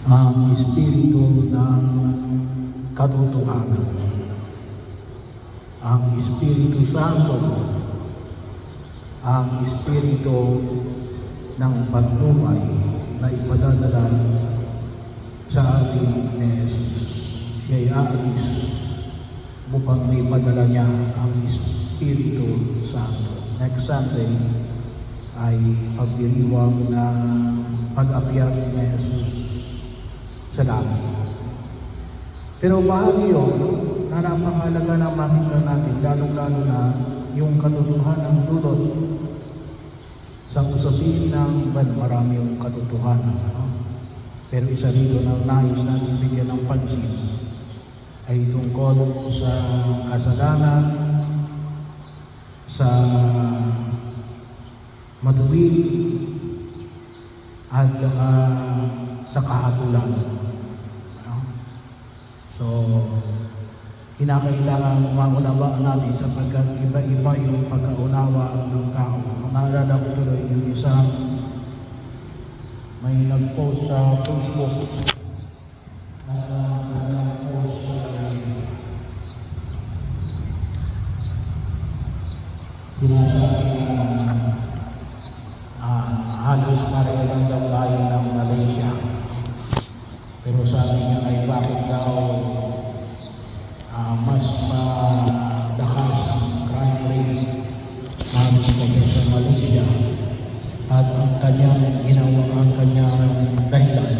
ang Espiritu ng katotohanan, ang Espiritu Santo, ang Espiritu ng pagtubay na ipadadala sa ating ni Jesus. Siya'y aalis upang ipadala niya ang Espiritu Santo. Next Sunday ay pagdiriwang ng pag-akyat ni Jesus sa langit. Pero bahagi yun na napakahalaga na makita natin, lalong-lalo na yung katotohanan ng dulot sa usapin ng marami yung katotohanan. Pero isa rito na nais natin bigyan ng pansin ay tungkol sa kasalanan, sa matuwid, at sa kahatulan. So, kinakailangan maunawaan natin sapagkat iba-iba yung pagkaunawa ng tao. Naalala ko tuloy yung isang may nag-post sa Facebook na nag-post sinasabi na halos pareho lang daw tayo ng Malaysia. Pero sabi niya ay bakit daw mas madakas ang crime rate namin kaya sa Malaysia at ang kanyang ginawa, ang kanyang dahilan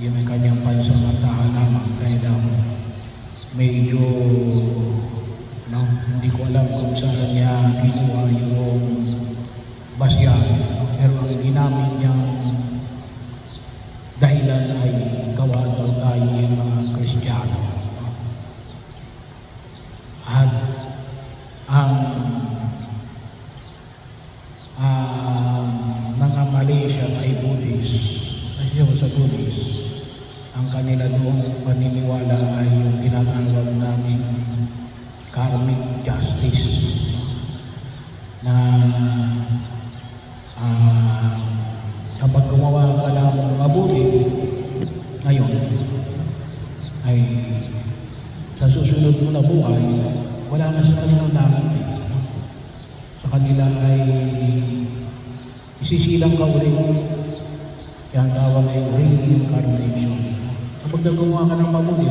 yung kanyang pansamatahan naman dahil medyo hindi ko alam kung saan niya kinuha yung basya, pero ang ginamit niyang dahilan ay gawa daw tayo yung mga Kristiyano. At ang mga Malaysia ay Buddhist, ay sa Buddhist, ang kanila doong paniniwala ay yung tinatawag namin karmic justice, na kapag gumawa ka ng mabuti ngayon ay sa susunod mo na buhay wala na sa kanilang langit. Sa kanila ay isisilang ka ulit, kaya ang tawag ay reincarnation. Kapag gumawa ka ng mabuti,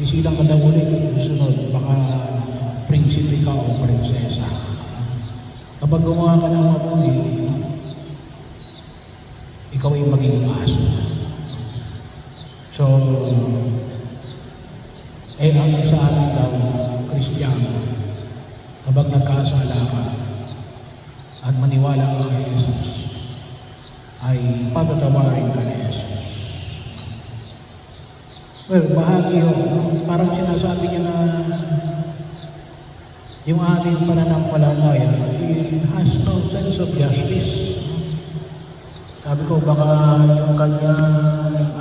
isilang ka daw ulit, susunod baka prinsipe ka o prinsesa. Kapag gumawa ka ng mabuti, ikaw ay maging aso. So, ang sa atin daw, Kristiyano, kapag nagkasala ka at maniwala ka kay Jesus, ay patatawarin ka ni Jesus. Well, bahagi yun. Parang sinasabi niya na yung ating pananampalataya has no sense of justice. Sabi ko, baka yung kanyang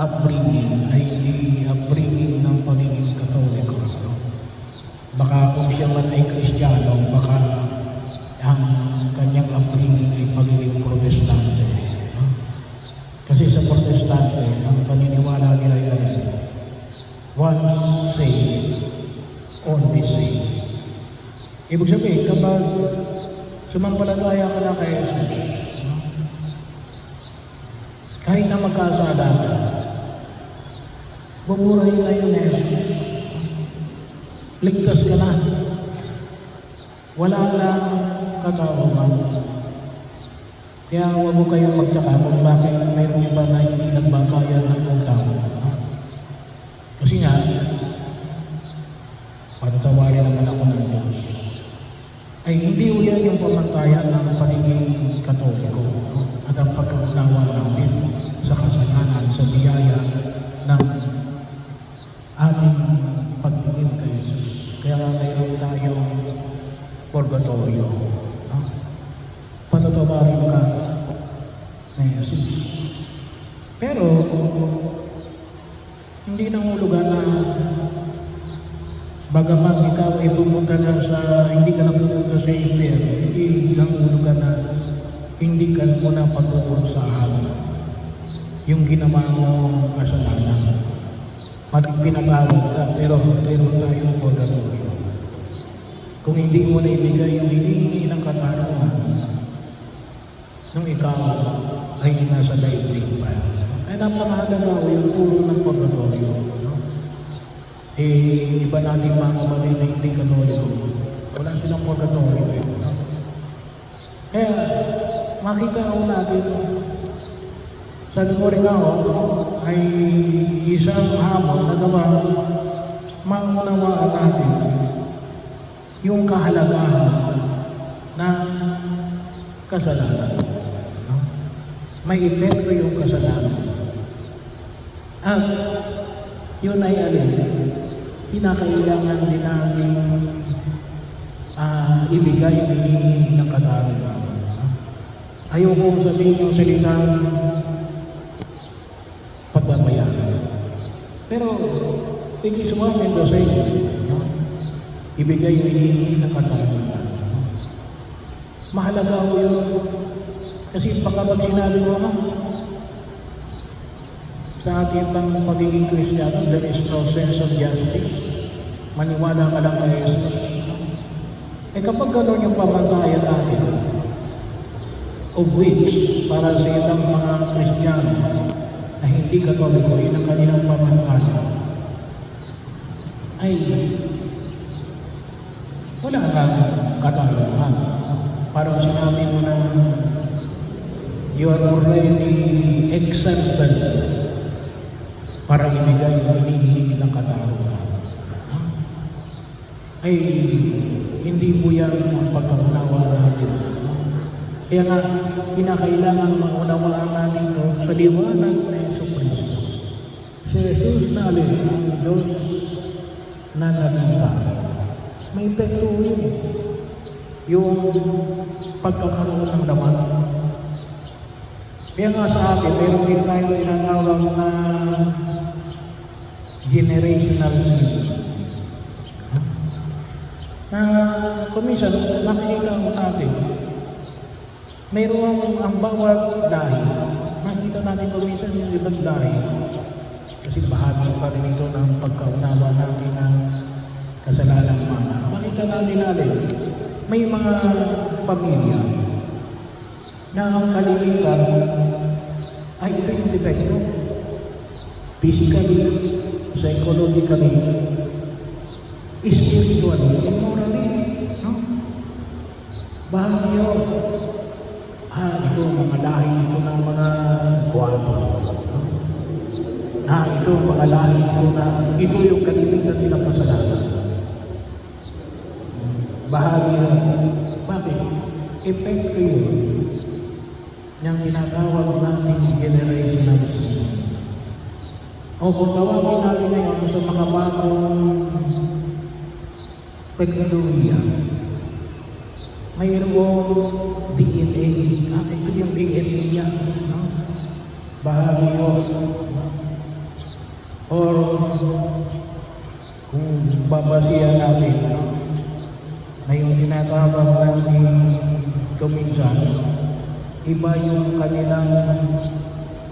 upbringing ay hindi upbringing ng pagiging Katoliko. Baka kung siya man ay Kristiyano, baka ang kanyang upbringing ay pagiging Protestante. Kasi sa Protestante, ang paniniwala nila ay once saved, always saved. Ibig sabihin, kapag sumampalataya ka na kay Jesus, kahit na magkasala ka, buburahin na yun ni Jesus. Ligtas ka na. Wala lang katauhan. Kaya huwag mo kayong magtaka kung bakit mayroong iba na hindi nagbabayad ng utang. Kasi nga, patatawarin naman ako ng Diyos. Ay hindi ho yan yung pamantayan ng paniging Katoliko at ang pagkaunawa natin sa kasalanan, sa biyaya ng ating pagtingin kay Jesus. Kaya mayroon tayong purgatorio. Patatawarin ka ng Jesus. Pero hindi nangulugan na bagaman ikaw ay pumunta na sa, hindi ka na pumunta sa impyerno, hindi nangulugan na hindi ka muna pagkukursahan. yung ginawa mong kasalanan. Pati pinatawad ka, pero tayong purgatorio. Kung hindi mo na ibigay yung hinihingi ng katarungan, nung ikaw ay nasa daigdig pa. Ay napakahalaga yung turo ng purgatorio. No? Iba natin mga kapatid na hindi katoliko. Wala silang purgatorio. No? Kaya makita ko natin, sabi ko rin ako, ay isang hamon na naman maunawaan natin yung kahalagahan ng kasalanan. No? May epekto yung kasalanan. At yun ay alin, kinakailangan din natin ibigay yung hinihingi ng katarungan. Ayoko sabihin yung salitang pagbabayaran. Pero, it is one and the same. No? Ibigay yung hinihingi ng katarungan. Mahalaga ko yun. Kasi pagkabag sinabi mo sa ating pagiging Kristiyano, there is no sense of justice. Maniwala ka lang kay Jesus. Kapag gano'n yung pamantayan natin, of which, para sa ibang mga Kristiyano na hindi katoliko, yun ang kanilang pamantayan, ay wala kang katarungan. Parang sinabi mo na you are already exempted para ibigay ang hinihingi ng katarungan. Ay hindi po yan ang pagkaunawa natin. Kaya nga, kinakailangan maunawaan natin ito sa liwanag na Jesucristo. Si Jesus na alin ang Diyos na naging. May epekto yun. Yung pagkakaroon ng laman. Kaya nga sa akin, meron din tayo tinatawag na generational sin. Na kuminsan, nakikita ko natin, mayroong ang bawat lahi. Nakikita natin kuminsan yung ibang lahi. Kasi bahagi pa rin ito ng pagkaunawa natin ng kasalanan mana. Makita natin, may mga pamilya na ang kalimitan ay ito yung depekto. Physically, psychologically, spiritually, and morally. No? Bahagi yun. Ito mga lahi ito ng mga gwapo. No? Ito mga lahi ito na ito yung kalimitan nilang kasalanan. Bahagi yun. Bakit? Epekto yun ng tinatawag natin generational sin. O kung tawagin natin ngayon sa mga bagong teknolohiya, mayroong DNA. Ito yung DNA niya. No? Bahagi yun. Or kung babasihan natin, no? Na yung tinatawag natin kuminsan, iba yung kanilang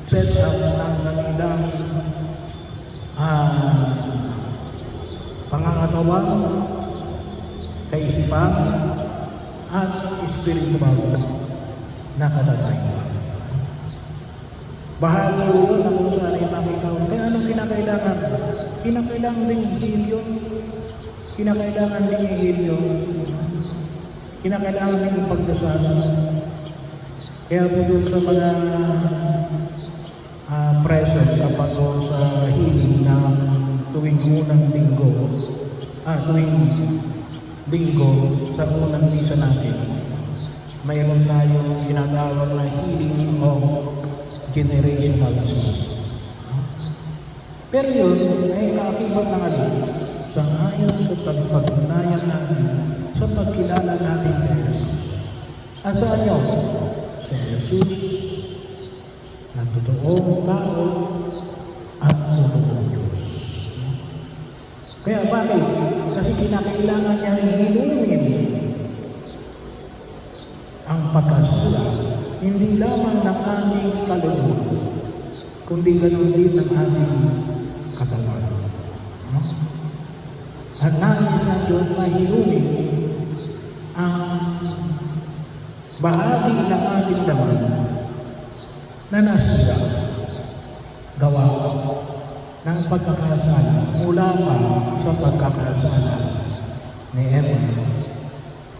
setup ng kanilang pangangatawan, kaisipan, at spiritual na katatayuan. Bahagi yun na kung saan ay makikawin. Kaya anong kinakailangan? Kinakailangan din ihil yun. Kinakailangan din ihil yun. Kinakailangan din ipagdasal. Kaya po doon sa mga present kapag sa healing ng tuwing unang linggo, tuwing linggo sa unang misa natin, mayroon tayong ginatawag na healing of generational sin. Pero yun ay kaakibat ng alin sa ayon sa pagpagnayan natin sa pagkilala natin kay Jesus. Saan yun? Sa Jesus na totoong tao at totoong Diyos. Kaya bakit? Kasi kinakailangan niya inumin ang pagkasala, hindi lamang ng ating kaluluwa, kundi ganoon din ang ating katawan. No? At nais ng Diyos na hinunin ang bahagi ng ating laman na nasira, gawa ng pagkakasala mula pa sa pagkakasala ni Eva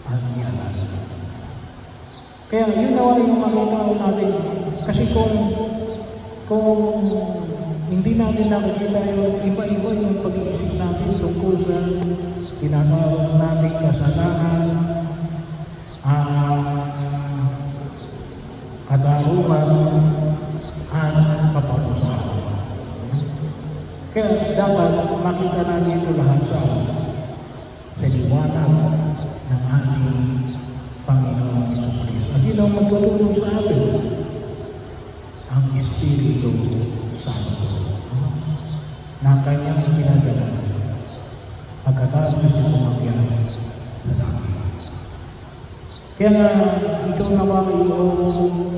at ni Adan. Kaya yun nawa yung makita natin. Kasi kung hindi natin nakikita yung iba-iba yung pag-iisip natin tungkol sa tinatawag nating kasalanan, katarungan, at kaparusahan. Kaya dapat makita natin ito lahat sa liwanag ng ating Panginoon Jesucristo. At yun ang magtutulong sa atin, ang Espiritu Santo na kanyang pinadala pagkatapos niya pumakyat sa langit. Kaya nga, ikaw naman yung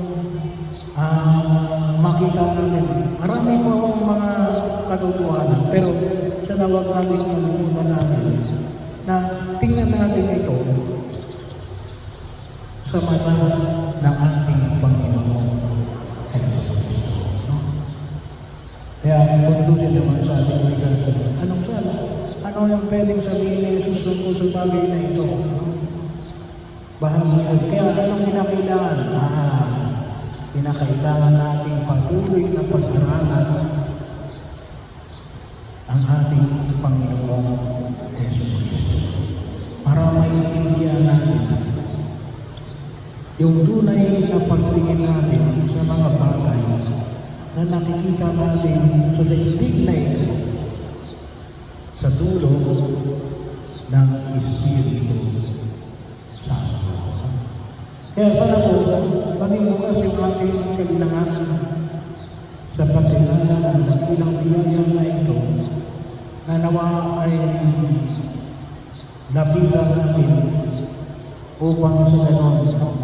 makita natin. Marami po akong mga katotohanan, pero sa nawag natin kalimutan natin na tingnan natin ito sa mata ng ating Panginoon Jesucristo. No? Kaya kung naman sa ating mga anong sana? Ano yung pwedeng sabihin ni Jesus tungkol sa bagay na ito? No? Bahagi. Kaya anong kinakailangan? Kinakailangan natin patuloy na pag-aralan ang ating Panginoong Jesucristo para maintindihan natin yung tunay na pagtingin natin sa mga bagay na nakikita natin sa daigdig na ito sa tulong ng Espiritu Santo. Kaya sana po, maging bukas yung ating kailangan sa pagkilala ng dakilang biyaya na ito na nawa ay lapitan natin upang sa ganon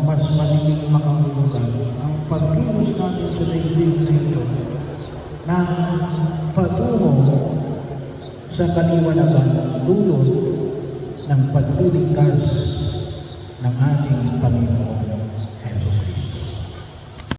mas maliging makahulugan ang pagkilos natin sa daigdig na ito na patungo sa kaliwanagan dulot ng pagliligtas ng ating Panginoon